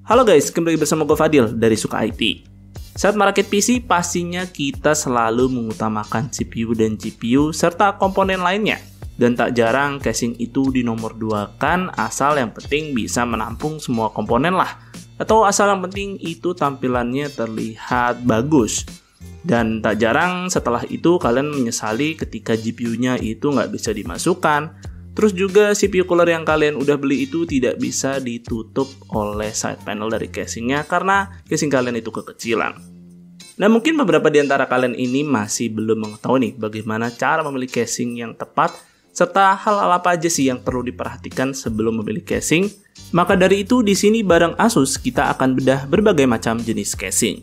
Halo guys, kembali bersama gue Fadil dari Suka IT. Saat merakit PC, pastinya kita selalu mengutamakan CPU dan GPU serta komponen lainnya. Dan tak jarang casing itu dinomorduakan asal yang penting bisa menampung semua komponen lah. Atau asal yang penting itu tampilannya terlihat bagus. Dan tak jarang setelah itu kalian menyesali ketika GPU-nya itu nggak bisa dimasukkan. Terus juga CPU cooler yang kalian udah beli itu tidak bisa ditutup oleh side panel dari casingnya karena casing kalian itu kekecilan. Nah, mungkin beberapa di antara kalian ini masih belum mengetahui nih bagaimana cara memilih casing yang tepat serta hal apa aja sih yang perlu diperhatikan sebelum memilih casing. Maka dari itu di sini bareng Asus kita akan bedah berbagai macam jenis casing.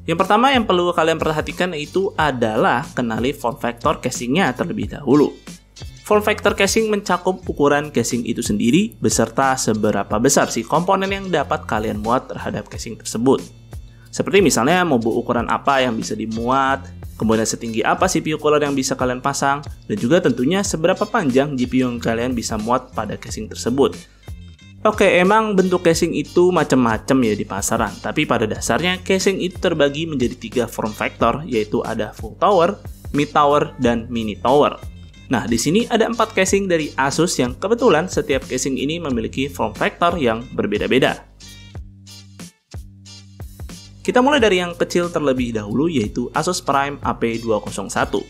Yang pertama yang perlu kalian perhatikan itu adalah kenali form factor casingnya terlebih dahulu. Form factor casing mencakup ukuran casing itu sendiri beserta seberapa besar sih komponen yang dapat kalian muat terhadap casing tersebut. Seperti misalnya mau ukuran apa yang bisa dimuat, kemudian setinggi apa CPU cooler yang bisa kalian pasang, dan juga tentunya seberapa panjang GPU yang kalian bisa muat pada casing tersebut. Oke, emang bentuk casing itu macam-macam ya di pasaran, tapi pada dasarnya casing itu terbagi menjadi 3 form factor, yaitu ada full tower, mid tower, dan mini tower. Nah, di sini ada 4 casing dari Asus yang kebetulan setiap casing ini memiliki form factor yang berbeda-beda. Kita mulai dari yang kecil terlebih dahulu yaitu Asus Prime AP201.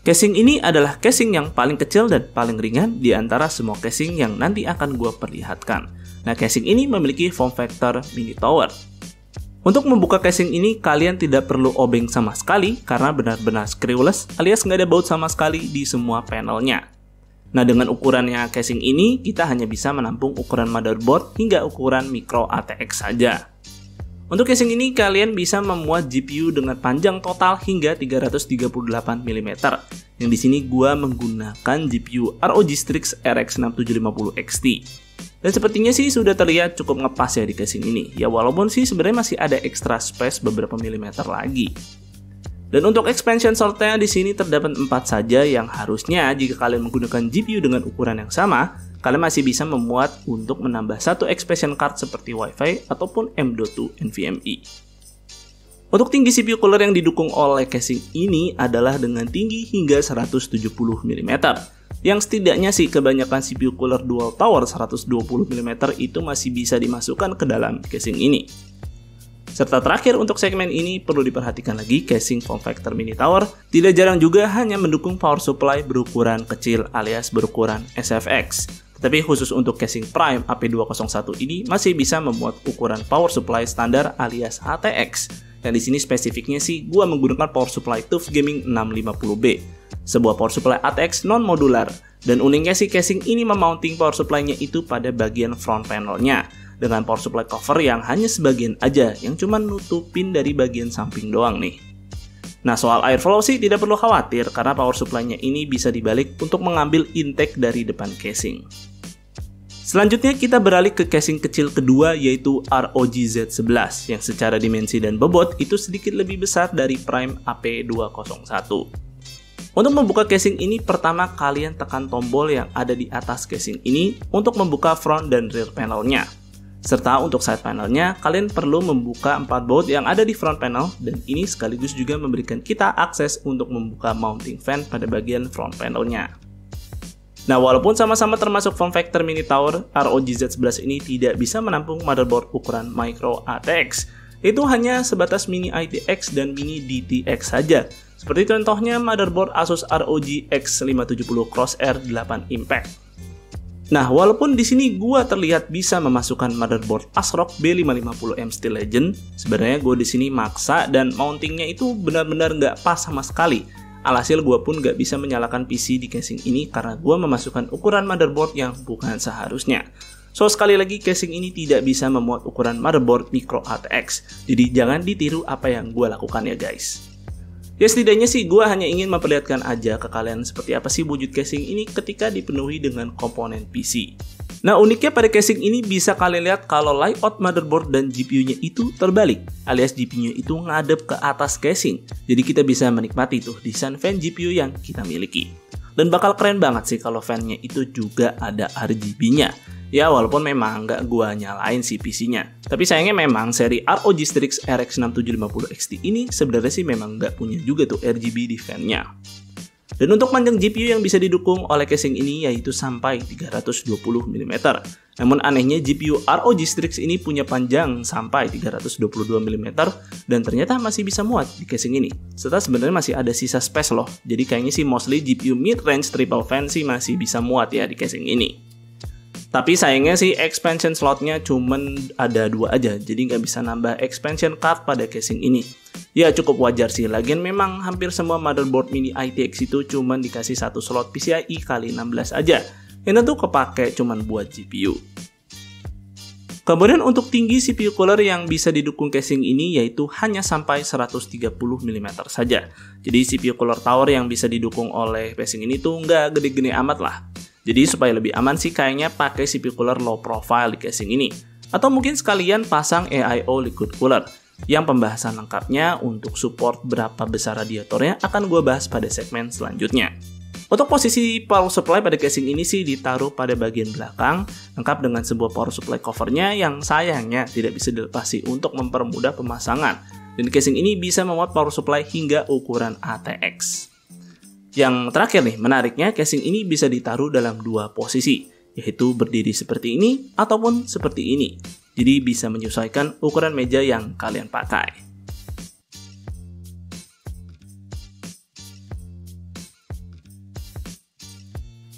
Casing ini adalah casing yang paling kecil dan paling ringan di antara semua casing yang nanti akan gue perlihatkan. Nah, casing ini memiliki form factor mini tower. Untuk membuka casing ini, kalian tidak perlu obeng sama sekali karena benar-benar screwless alias nggak ada baut sama sekali di semua panelnya. Nah, dengan ukurannya casing ini, kita hanya bisa menampung ukuran motherboard hingga ukuran micro ATX saja. Untuk casing ini, kalian bisa memuat GPU dengan panjang total hingga 338 mm. Yang di sini gua menggunakan GPU ROG Strix RX 6750 XT. Dan sepertinya sih sudah terlihat cukup ngepas ya di casing ini. Ya walaupun sih sebenarnya masih ada extra space beberapa milimeter lagi. Dan untuk expansion slot-nya di sini terdapat 4 saja yang harusnya jika kalian menggunakan GPU dengan ukuran yang sama, kalian masih bisa memuat untuk menambah satu expansion card seperti Wi-Fi ataupun M.2 NVMe. Untuk tinggi CPU cooler yang didukung oleh casing ini adalah dengan tinggi hingga 170 mm. Yang setidaknya sih kebanyakan CPU cooler dual tower 120 mm itu masih bisa dimasukkan ke dalam casing ini. Serta terakhir untuk segmen ini perlu diperhatikan lagi casing form factor mini tower tidak jarang juga hanya mendukung power supply berukuran kecil alias berukuran SFX. Tetapi khusus untuk casing Prime AP201 ini masih bisa memuat ukuran power supply standar alias ATX. Dan di sini spesifiknya sih gua menggunakan power supply TUF Gaming 650B. Sebuah power supply ATX non-modular. Dan uniknya sih casing ini memounting power supply-nya itu pada bagian front panelnya dengan power supply cover yang hanya sebagian aja yang cuma nutupin dari bagian samping doang nih. Nah, soal airflow sih tidak perlu khawatir karena power supply-nya ini bisa dibalik untuk mengambil intake dari depan casing. Selanjutnya kita beralih ke casing kecil kedua yaitu ROG Z11 yang secara dimensi dan bobot itu sedikit lebih besar dari Prime AP201. Untuk membuka casing ini, pertama kalian tekan tombol yang ada di atas casing ini untuk membuka front dan rear panelnya. Serta untuk side panelnya, kalian perlu membuka 4 baut yang ada di front panel dan ini sekaligus juga memberikan kita akses untuk membuka mounting fan pada bagian front panelnya. Nah, walaupun sama-sama termasuk form factor mini tower, ROG Z11 ini tidak bisa menampung motherboard ukuran micro ATX. Itu hanya sebatas mini ITX dan mini DTX saja. Seperti contohnya motherboard Asus ROG X570 Crosshair 8 Impact. Nah, walaupun di sini gua terlihat bisa memasukkan motherboard ASRock B550M Steel Legend, sebenarnya gua di sini maksa dan mountingnya itu benar-benar nggak pas sama sekali. Alhasil gua pun nggak bisa menyalakan PC di casing ini karena gua memasukkan ukuran motherboard yang bukan seharusnya. So, sekali lagi casing ini tidak bisa memuat ukuran motherboard micro ATX. Jadi jangan ditiru apa yang gua lakukan ya guys. Ya setidaknya sih gue hanya ingin memperlihatkan aja ke kalian seperti apa sih wujud casing ini ketika dipenuhi dengan komponen PC. Nah, uniknya pada casing ini bisa kalian lihat kalau layout motherboard dan GPU-nya itu terbalik, alias GPU-nya itu ngadep ke atas casing. Jadi kita bisa menikmati tuh desain fan GPU yang kita miliki. Dan bakal keren banget sih kalau fan-nya itu juga ada RGB-nya. Ya walaupun memang nggak gua nyalain sih PC-nya. Tapi sayangnya memang seri ROG Strix RX 6750 XT ini sebenarnya sih memang nggak punya juga tuh RGB defense-nya. Dan untuk panjang GPU yang bisa didukung oleh casing ini yaitu sampai 320 mm. Namun anehnya GPU ROG Strix ini punya panjang sampai 322 mm dan ternyata masih bisa muat di casing ini. Serta sebenarnya masih ada sisa space loh. Jadi kayaknya sih mostly GPU mid-range triple fan sih masih bisa muat ya di casing ini. Tapi sayangnya sih expansion slotnya cuman ada 2 aja, jadi nggak bisa nambah expansion card pada casing ini. Ya cukup wajar sih, lagian memang hampir semua motherboard mini ITX itu cuman dikasih 1 slot PCIe x 16 aja, yang tentu kepake cuman buat GPU. Kemudian untuk tinggi CPU cooler yang bisa didukung casing ini yaitu hanya sampai 130 mm saja. Jadi CPU cooler tower yang bisa didukung oleh casing ini tuh nggak gede-gede amat lah. Jadi supaya lebih aman sih kayaknya pakai CPU cooler low profile di casing ini. Atau mungkin sekalian pasang AIO liquid cooler, yang pembahasan lengkapnya untuk support berapa besar radiatornya akan gue bahas pada segmen selanjutnya. Untuk posisi power supply pada casing ini sih ditaruh pada bagian belakang, lengkap dengan sebuah power supply covernya yang sayangnya tidak bisa dilepasi untuk mempermudah pemasangan. Dan casing ini bisa memuat power supply hingga ukuran ATX. Yang terakhir nih, menariknya casing ini bisa ditaruh dalam 2 posisi, yaitu berdiri seperti ini ataupun seperti ini. Jadi bisa menyesuaikan ukuran meja yang kalian pakai.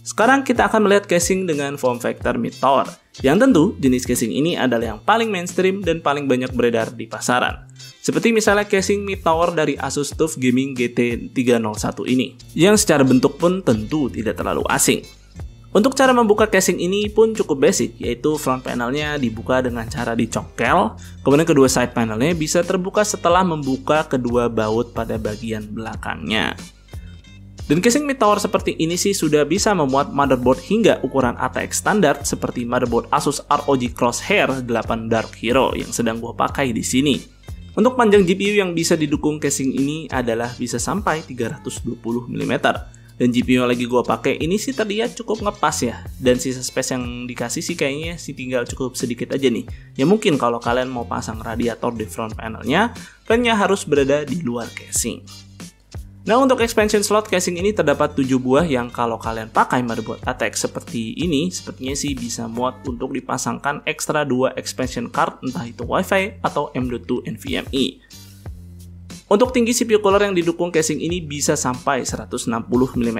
Sekarang kita akan melihat casing dengan form factor mid tower. Yang tentu jenis casing ini adalah yang paling mainstream dan paling banyak beredar di pasaran. Seperti misalnya casing mid tower dari Asus TUF Gaming GT301 ini, yang secara bentuk pun tentu tidak terlalu asing. Untuk cara membuka casing ini pun cukup basic, yaitu front panelnya dibuka dengan cara dicongkel, kemudian kedua side panelnya bisa terbuka setelah membuka kedua baut pada bagian belakangnya. Dan casing mid tower seperti ini sih sudah bisa memuat motherboard hingga ukuran ATX standar seperti motherboard Asus ROG Crosshair 8 Dark Hero yang sedang gua pakai di sini. Untuk panjang GPU yang bisa didukung casing ini adalah bisa sampai 320 mm. Dan GPU yang lagi gua pakai ini sih terlihat cukup ngepas ya. Dan sisa space yang dikasih sih kayaknya sih tinggal cukup sedikit aja nih. Ya mungkin kalau kalian mau pasang radiator di front panelnya, fan-nya harus berada di luar casing. Nah untuk expansion slot casing ini terdapat 7 buah yang kalau kalian pakai motherboard ATX seperti ini, sepertinya sih bisa muat untuk dipasangkan ekstra 2 expansion card entah itu WiFi atau M.2 NVMe. Untuk tinggi CPU cooler yang didukung casing ini bisa sampai 160 mm,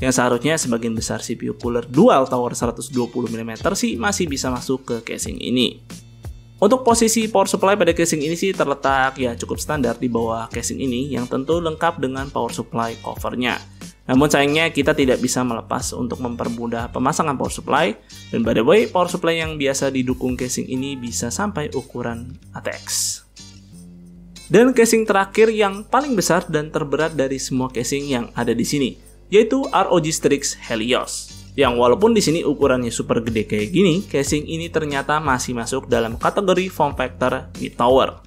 yang seharusnya sebagian besar CPU cooler dual tower 120 mm sih masih bisa masuk ke casing ini. Untuk posisi power supply pada casing ini sih terletak ya cukup standar di bawah casing ini yang tentu lengkap dengan power supply covernya. Namun sayangnya kita tidak bisa melepas untuk mempermudah pemasangan power supply. Dan by the way, power supply yang biasa didukung casing ini bisa sampai ukuran ATX. Dan casing terakhir yang paling besar dan terberat dari semua casing yang ada di sini, yaitu ROG Strix Helios. Yang walaupun di sini ukurannya super gede kayak gini, casing ini ternyata masih masuk dalam kategori form factor mid tower.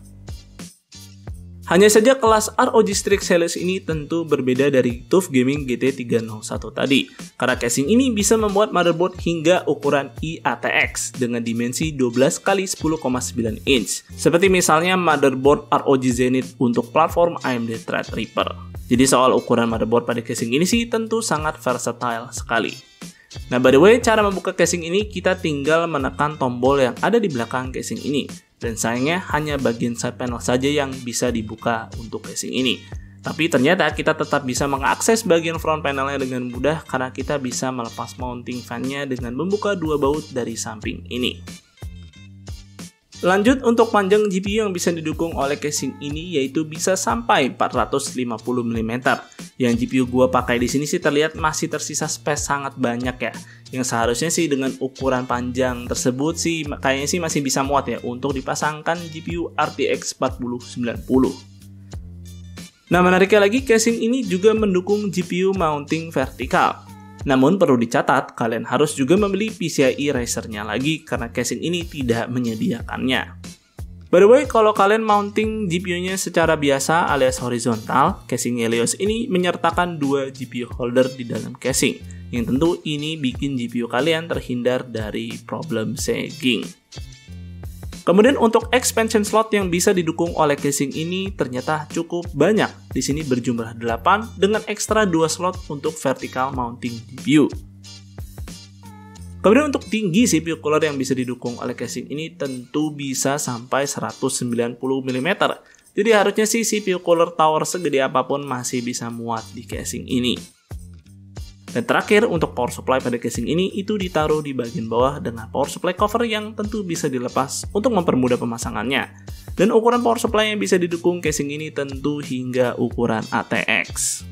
Hanya saja kelas ROG Strix Helios ini tentu berbeda dari TUF Gaming GT301 tadi, karena casing ini bisa membuat motherboard hingga ukuran IATX dengan dimensi 12x10,9 inch, seperti misalnya motherboard ROG Zenith untuk platform AMD Threadripper. Jadi soal ukuran motherboard pada casing ini sih tentu sangat versatile sekali. Nah by the way, cara membuka casing ini kita tinggal menekan tombol yang ada di belakang casing ini. Dan sayangnya hanya bagian side panel saja yang bisa dibuka untuk casing ini. Tapi ternyata kita tetap bisa mengakses bagian front panelnya dengan mudah karena kita bisa melepas mounting fan-nya dengan membuka 2 baut dari samping ini. Lanjut untuk panjang GPU yang bisa didukung oleh casing ini yaitu bisa sampai 450 mm. Yang GPU gua pakai di sini sih terlihat masih tersisa space sangat banyak ya. Yang seharusnya sih dengan ukuran panjang tersebut sih kayaknya sih masih bisa muat ya untuk dipasangkan GPU RTX 4090. Nah menariknya lagi, casing ini juga mendukung GPU mounting vertikal. Namun perlu dicatat, kalian harus juga membeli PCIe Racer-nya lagi karena casing ini tidak menyediakannya. By the way, kalau kalian mounting GPU-nya secara biasa alias horizontal, casing Helios ini menyertakan 2 GPU holder di dalam casing, yang tentu ini bikin GPU kalian terhindar dari problem sagging. Kemudian untuk expansion slot yang bisa didukung oleh casing ini ternyata cukup banyak. Di sini berjumlah 8 dengan ekstra 2 slot untuk vertical mounting GPU. Kemudian untuk tinggi CPU cooler yang bisa didukung oleh casing ini tentu bisa sampai 190 mm. Jadi harusnya sih CPU cooler tower segede apapun masih bisa muat di casing ini. Dan terakhir untuk power supply pada casing ini itu ditaruh di bagian bawah dengan power supply cover yang tentu bisa dilepas untuk mempermudah pemasangannya. Dan ukuran power supply yang bisa didukung casing ini tentu hingga ukuran ATX.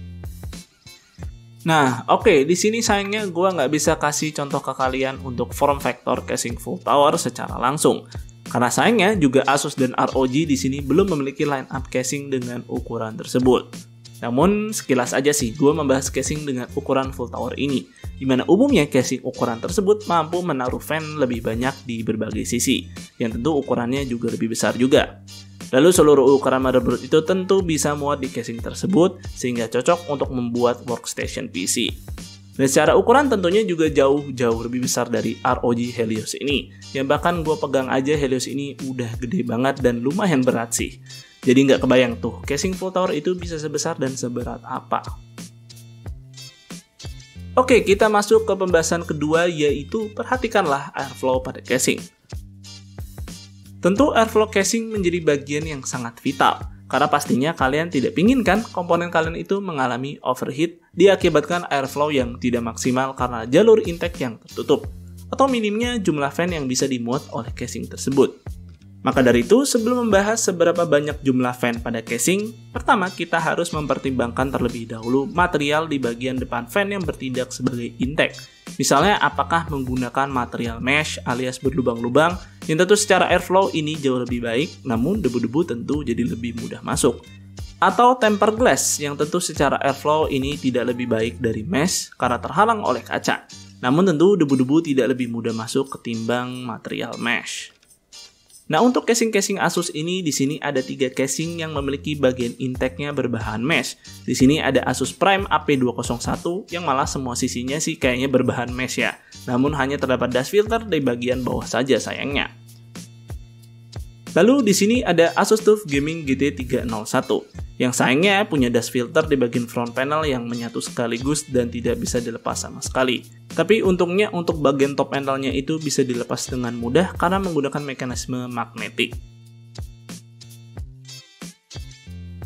Nah, oke, di sini sayangnya gue nggak bisa kasih contoh ke kalian untuk form factor casing full tower secara langsung. Karena sayangnya juga Asus dan ROG di sini belum memiliki line up casing dengan ukuran tersebut. Namun sekilas aja sih gue membahas casing dengan ukuran full tower ini, di mana umumnya casing ukuran tersebut mampu menaruh fan lebih banyak di berbagai sisi, yang tentu ukurannya juga lebih besar juga. Lalu seluruh ukuran motherboard itu tentu bisa muat di casing tersebut sehingga cocok untuk membuat workstation PC. Dan secara ukuran tentunya juga jauh lebih besar dari ROG Helios ini. Yang bahkan gue pegang aja Helios ini udah gede banget dan lumayan berat sih. Jadi nggak kebayang tuh casing full tower itu bisa sebesar dan seberat apa. Oke, kita masuk ke pembahasan kedua yaitu perhatikanlah airflow pada casing. Tentu airflow casing menjadi bagian yang sangat vital, karena pastinya kalian tidak inginkan komponen kalian itu mengalami overheat diakibatkan airflow yang tidak maksimal karena jalur intake yang tertutup, atau minimnya jumlah fan yang bisa dimuat oleh casing tersebut. Maka dari itu, sebelum membahas seberapa banyak jumlah fan pada casing, pertama kita harus mempertimbangkan terlebih dahulu material di bagian depan fan yang bertindak sebagai intake. Misalnya, apakah menggunakan material mesh alias berlubang-lubang, yang tentu secara airflow ini jauh lebih baik, namun debu-debu tentu jadi lebih mudah masuk. Atau tempered glass, yang tentu secara airflow ini tidak lebih baik dari mesh karena terhalang oleh kaca. Namun tentu debu-debu tidak lebih mudah masuk ketimbang material mesh. Nah, untuk casing-casing Asus ini, di sini ada 3 casing yang memiliki bagian intake-nya berbahan mesh. Di sini ada Asus Prime AP201 yang malah semua sisinya sih kayaknya berbahan mesh ya. Namun hanya terdapat dust filter di bagian bawah saja sayangnya. Lalu di sini ada Asus TUF Gaming GT301 yang sayangnya punya dust filter di bagian front panel yang menyatu sekaligus dan tidak bisa dilepas sama sekali. Tapi untungnya untuk bagian top panelnya itu bisa dilepas dengan mudah karena menggunakan mekanisme magnetik.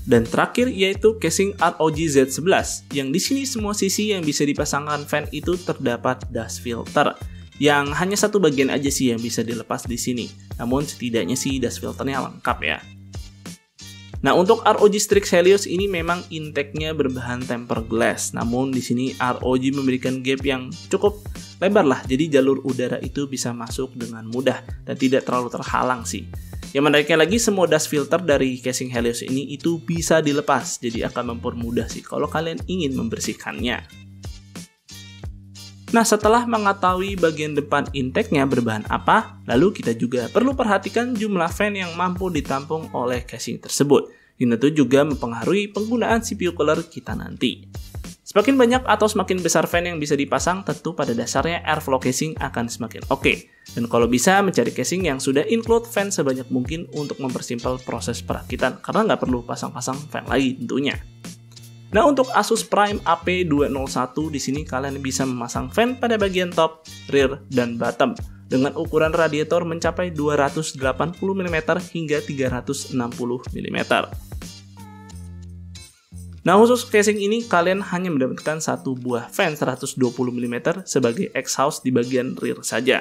Dan terakhir yaitu casing ROG Z11 yang di sini semua sisi yang bisa dipasangkan fan itu terdapat dust filter. Yang hanya satu bagian aja sih yang bisa dilepas di sini. Namun setidaknya sih dust filternya lengkap ya. Nah, untuk ROG Strix Helios ini memang intake-nya berbahan tempered glass. Namun di sini ROG memberikan gap yang cukup lebar lah. Jadi jalur udara itu bisa masuk dengan mudah dan tidak terlalu terhalang sih. Yang menariknya lagi, semua dust filter dari casing Helios ini itu bisa dilepas. Jadi akan mempermudah sih kalau kalian ingin membersihkannya. Nah, setelah mengetahui bagian depan intake-nya berbahan apa, lalu kita juga perlu perhatikan jumlah fan yang mampu ditampung oleh casing tersebut. Ini tentu juga mempengaruhi penggunaan CPU cooler kita nanti. Semakin banyak atau semakin besar fan yang bisa dipasang, tentu pada dasarnya airflow casing akan semakin oke. Dan kalau bisa, mencari casing yang sudah include fan sebanyak mungkin untuk mempersimpel proses perakitan, karena nggak perlu pasang-pasang fan lagi tentunya. Nah, untuk Asus Prime AP201 di sini kalian bisa memasang fan pada bagian top, rear, dan bottom dengan ukuran radiator mencapai 280 mm hingga 360 mm. Nah, khusus casing ini kalian hanya mendapatkan satu buah fan 120 mm sebagai exhaust di bagian rear saja.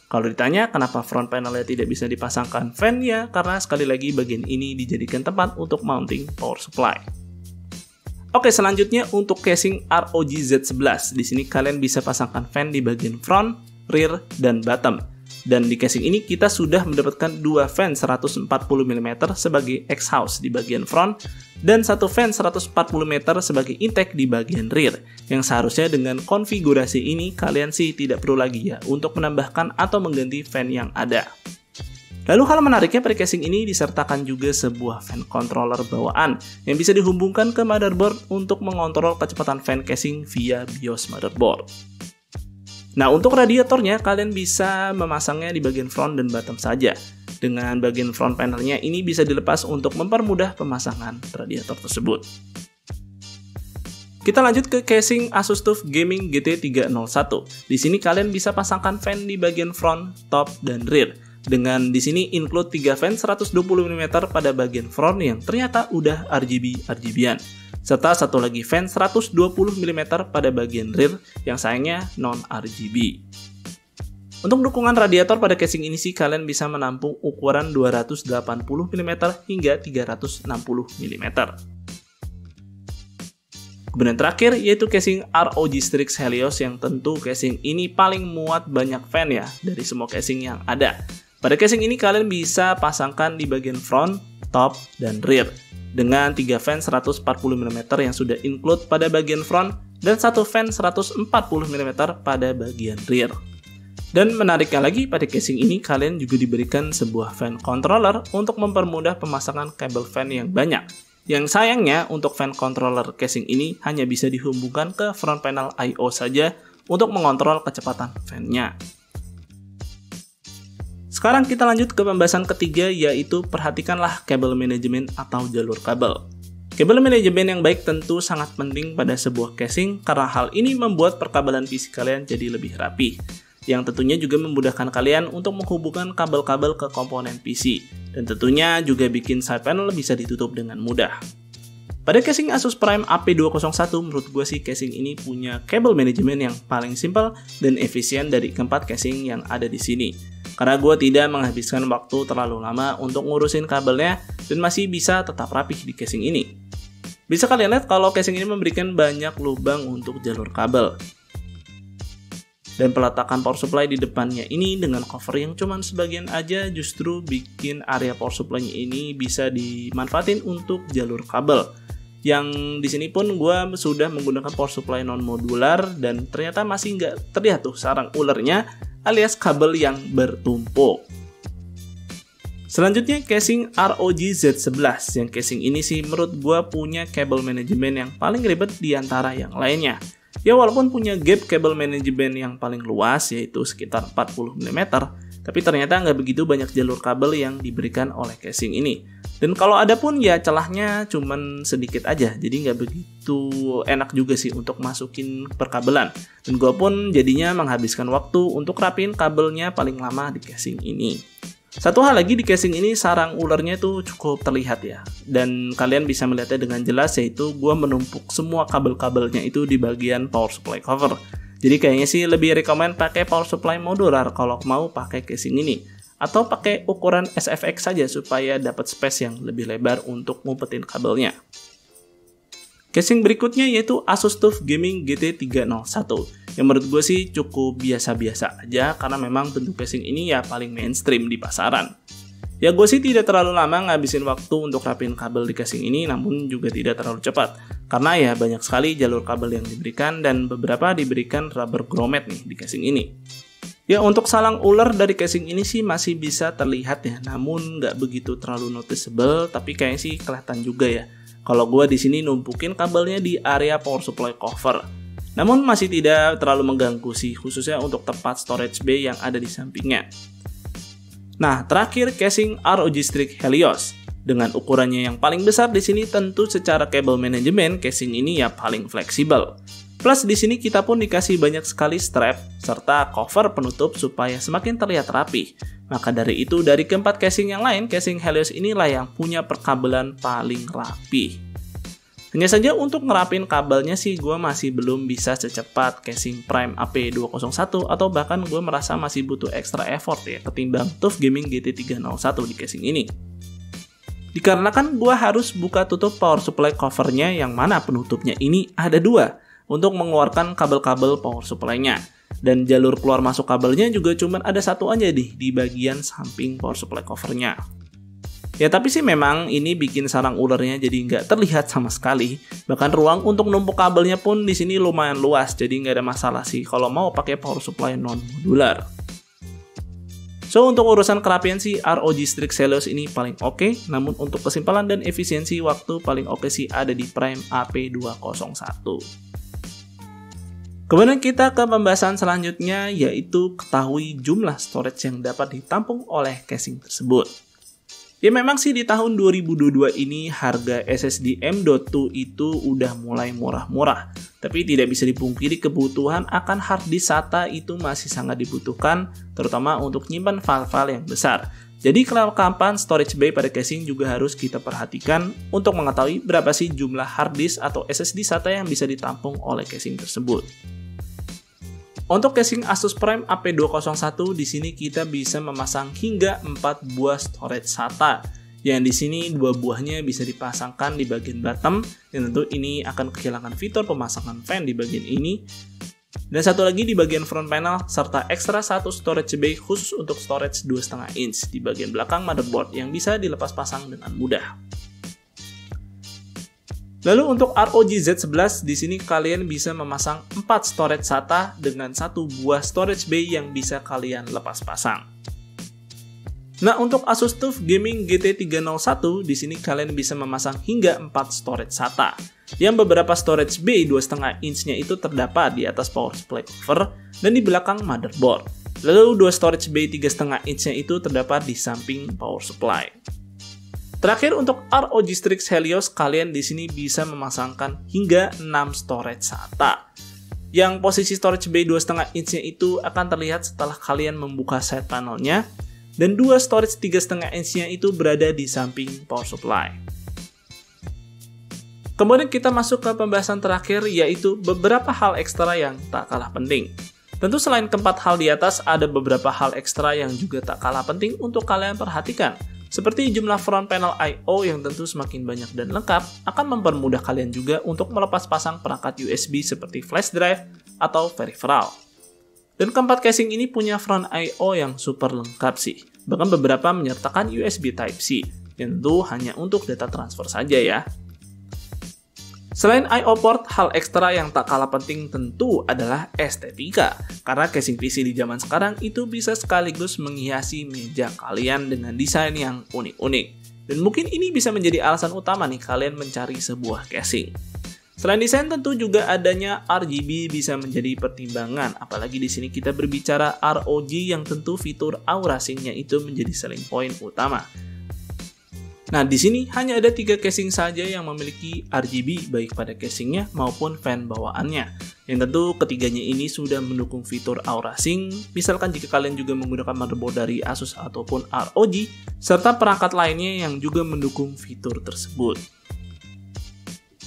Kalau ditanya kenapa front panelnya tidak bisa dipasangkan fan, ya karena sekali lagi bagian ini dijadikan tempat untuk mounting power supply. Oke, selanjutnya untuk casing ROG Z11. Di sini kalian bisa pasangkan fan di bagian front, rear, dan bottom. Dan di casing ini kita sudah mendapatkan dua fan 140 mm sebagai exhaust di bagian front dan satu fan 140 mm sebagai intake di bagian rear. Yang seharusnya dengan konfigurasi ini kalian sih tidak perlu lagi ya untuk menambahkan atau mengganti fan yang ada. Lalu hal menariknya pada casing ini disertakan juga sebuah fan controller bawaan yang bisa dihubungkan ke motherboard untuk mengontrol kecepatan fan casing via BIOS motherboard. Nah, untuk radiatornya kalian bisa memasangnya di bagian front dan bottom saja. Dengan bagian front panelnya ini bisa dilepas untuk mempermudah pemasangan radiator tersebut. Kita lanjut ke casing Asus TUF Gaming GT301. Di sini kalian bisa pasangkan fan di bagian front, top, dan rear. Dengan di sini include 3 fan 120 mm pada bagian front yang ternyata udah RGB-RGB-an. Serta satu lagi fan 120 mm pada bagian rear yang sayangnya non-RGB. Untuk dukungan radiator pada casing ini sih kalian bisa menampung ukuran 280 mm hingga 360 mm. Kemudian terakhir yaitu casing ROG Strix Helios yang tentu casing ini paling muat banyak fan ya dari semua casing yang ada. Pada casing ini kalian bisa pasangkan di bagian front, top, dan rear dengan 3 fan 140 mm yang sudah include pada bagian front dan 1 fan 140 mm pada bagian rear. Dan menariknya lagi pada casing ini kalian juga diberikan sebuah fan controller untuk mempermudah pemasangan kabel fan yang banyak. Yang sayangnya untuk fan controller casing ini hanya bisa dihubungkan ke front panel I/O saja untuk mengontrol kecepatan fan-nya. Sekarang kita lanjut ke pembahasan ketiga yaitu perhatikanlah kabel manajemen atau jalur kabel. Kabel manajemen yang baik tentu sangat penting pada sebuah casing karena hal ini membuat perkabelan PC kalian jadi lebih rapi. Yang tentunya juga memudahkan kalian untuk menghubungkan kabel-kabel ke komponen PC. Dan tentunya juga bikin side panel bisa ditutup dengan mudah. Pada casing Asus Prime AP201 menurut gue sih casing ini punya kabel manajemen yang paling simpel dan efisien dari keempat casing yang ada di sini. Karena gue tidak menghabiskan waktu terlalu lama untuk ngurusin kabelnya dan masih bisa tetap rapih di casing ini. Bisa kalian lihat kalau casing ini memberikan banyak lubang untuk jalur kabel. Dan peletakan power supply di depannya ini dengan cover yang cuman sebagian aja justru bikin area power supply-nya ini bisa dimanfaatin untuk jalur kabel. Yang di sini pun gue sudah menggunakan power supply non modular dan ternyata masih nggak terlihat tuh sarang ulernya alias kabel yang bertumpuk. Selanjutnya casing ROG Z11 yang casing ini sih menurut gue punya kabel manajemen yang paling ribet di antara yang lainnya. Ya walaupun punya gap kabel manajemen yang paling luas yaitu sekitar 40 mm, tapi ternyata nggak begitu banyak jalur kabel yang diberikan oleh casing ini. Dan kalau ada pun ya celahnya cuman sedikit aja, jadi nggak begitu enak juga sih untuk masukin perkabelan. Dan gue pun jadinya menghabiskan waktu untuk rapiin kabelnya paling lama di casing ini. Satu hal lagi di casing ini sarang ulernya tuh cukup terlihat ya. Dan kalian bisa melihatnya dengan jelas yaitu gue menumpuk semua kabel-kabelnya itu di bagian power supply cover. Jadi kayaknya sih lebih rekomend pakai power supply modular kalau mau pakai casing ini. Atau pakai ukuran SFX saja supaya dapat space yang lebih lebar untuk ngumpetin kabelnya. Casing berikutnya yaitu Asus TUF Gaming GT301 yang menurut gue sih cukup biasa-biasa aja karena memang bentuk casing ini ya paling mainstream di pasaran. Ya gue sih tidak terlalu lama ngabisin waktu untuk rapin kabel di casing ini namun juga tidak terlalu cepat karena ya banyak sekali jalur kabel yang diberikan dan beberapa diberikan rubber grommet nih di casing ini. Ya untuk salang uler dari casing ini sih masih bisa terlihat ya, namun nggak begitu terlalu noticeable, tapi kayaknya sih kelihatan juga ya. Kalau gue di sini numpukin kabelnya di area power supply cover, namun masih tidak terlalu mengganggu sih, khususnya untuk tempat storage bay yang ada di sampingnya. Nah terakhir casing ROG Strix Helios. Dengan ukurannya yang paling besar di sini tentu secara kabel manajemen casing ini ya paling fleksibel. Plus di sini kita pun dikasih banyak sekali strap serta cover penutup supaya semakin terlihat rapi. Maka dari itu dari keempat casing yang lain, casing Helios inilah yang punya perkabelan paling rapi. Hanya saja untuk ngerapin kabelnya sih gue masih belum bisa secepat casing Prime AP201 atau bahkan gue merasa masih butuh extra effort ya ketimbang TUF Gaming GT301 di casing ini. Dikarenakan gue harus buka tutup power supply covernya yang mana penutupnya ini ada dua untuk mengeluarkan kabel-kabel power supply-nya. Dan jalur keluar masuk kabelnya juga cuma ada satu aja di bagian samping power supply cover-nya. Ya tapi sih memang ini bikin sarang ulernya jadi nggak terlihat sama sekali. Bahkan ruang untuk numpuk kabelnya pun di sini lumayan luas, jadi nggak ada masalah sih kalau mau pakai power supply non-modular. So, untuk urusan kerapian sih, ROG Strix Helios ini paling oke, namun untuk kesimpalan dan efisiensi waktu paling oke sih ada di Prime AP201. Kemudian kita ke pembahasan selanjutnya, yaitu ketahui jumlah storage yang dapat ditampung oleh casing tersebut. Ya memang sih di tahun 2022 ini harga SSD M.2 itu udah mulai murah-murah. Tapi tidak bisa dipungkiri kebutuhan akan hard disk SATA itu masih sangat dibutuhkan, terutama untuk nyimpan file-file yang besar. Jadi kelengkapan storage bay pada casing juga harus kita perhatikan untuk mengetahui berapa sih jumlah hard disk atau SSD SATA yang bisa ditampung oleh casing tersebut. Untuk casing Asus Prime AP201 di sini kita bisa memasang hingga 4 buah storage SATA. Yang di sini 2 buahnya bisa dipasangkan di bagian bottom, dan tentu ini akan kehilangan fitur pemasangan fan di bagian ini. Dan satu lagi di bagian front panel serta ekstra 1 storage bay khusus untuk storage 2,5 inch di bagian belakang motherboard yang bisa dilepas pasang dengan mudah. Lalu untuk ROG Z11 di sini kalian bisa memasang 4 storage SATA dengan 1 buah storage bay yang bisa kalian lepas pasang. Nah, untuk Asus TUF Gaming GT301 di sini kalian bisa memasang hingga 4 storage SATA. Yang beberapa storage bay 2,5 inch-nya itu terdapat di atas power supply cover dan di belakang motherboard. Lalu 2 storage bay 3,5 inch-nya itu terdapat di samping power supply. Terakhir untuk ROG Strix Helios, kalian di sini bisa memasangkan hingga 6 storage SATA. Yang posisi storage bay 2,5 inch-nya itu akan terlihat setelah kalian membuka side panelnya, dan 2 storage 3,5 inch-nya itu berada di samping power supply. Kemudian kita masuk ke pembahasan terakhir, yaitu beberapa hal ekstra yang tak kalah penting. Tentu selain keempat hal di atas, ada beberapa hal ekstra yang juga tak kalah penting untuk kalian perhatikan. Seperti jumlah front panel I/O yang tentu semakin banyak dan lengkap akan mempermudah kalian juga untuk melepas pasang perangkat USB seperti flash drive atau peripheral. Dan keempat casing ini punya front I/O yang super lengkap sih. Bahkan beberapa menyertakan USB Type-C, yang tentu hanya untuk data transfer saja ya. Selain I/O port, hal ekstra yang tak kalah penting tentu adalah estetika. Karena casing PC di zaman sekarang itu bisa sekaligus menghiasi meja kalian dengan desain yang unik-unik. Dan mungkin ini bisa menjadi alasan utama nih kalian mencari sebuah casing. Selain desain, tentu juga adanya RGB bisa menjadi pertimbangan. Apalagi di sini kita berbicara ROG yang tentu fitur Aura Sync-nya itu menjadi selling point utama. Nah, di sini hanya ada 3 casing saja yang memiliki RGB baik pada casingnya maupun fan bawaannya. Yang tentu ketiganya ini sudah mendukung fitur Aura Sync, misalkan jika kalian juga menggunakan motherboard dari Asus ataupun ROG, serta perangkat lainnya yang juga mendukung fitur tersebut.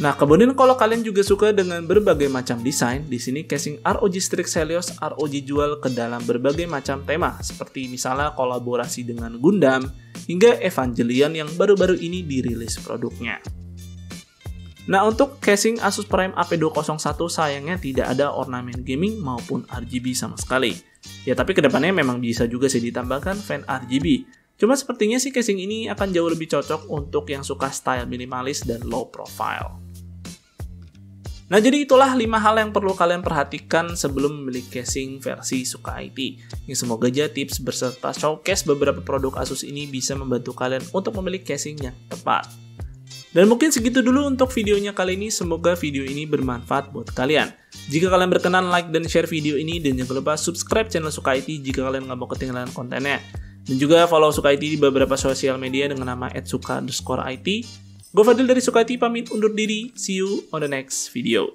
Nah, kemudian kalau kalian juga suka dengan berbagai macam desain, di sini casing ROG Strix Helios ROG jual ke dalam berbagai macam tema, seperti misalnya kolaborasi dengan Gundam, hingga Evangelion yang baru-baru ini dirilis produknya. Nah, untuk casing Asus Prime AP201 sayangnya tidak ada ornamen gaming maupun RGB sama sekali. Ya, tapi kedepannya memang bisa juga sih ditambahkan fan RGB. Cuma sepertinya sih casing ini akan jauh lebih cocok untuk yang suka style minimalis dan low profile. Nah, jadi itulah 5 hal yang perlu kalian perhatikan sebelum memiliki casing versi Suka IT. Yang semoga aja tips berserta showcase beberapa produk Asus ini bisa membantu kalian untuk memiliki casing yang tepat. Dan mungkin segitu dulu untuk videonya kali ini, semoga video ini bermanfaat buat kalian. Jika kalian berkenan, like dan share video ini, dan jangan lupa subscribe channel Suka IT jika kalian nggak mau ketinggalan kontennya. Dan juga follow Suka IT di beberapa sosial media dengan nama @suka_IT. Gue Fadil dari Suka IT pamit undur diri, see you on the next video.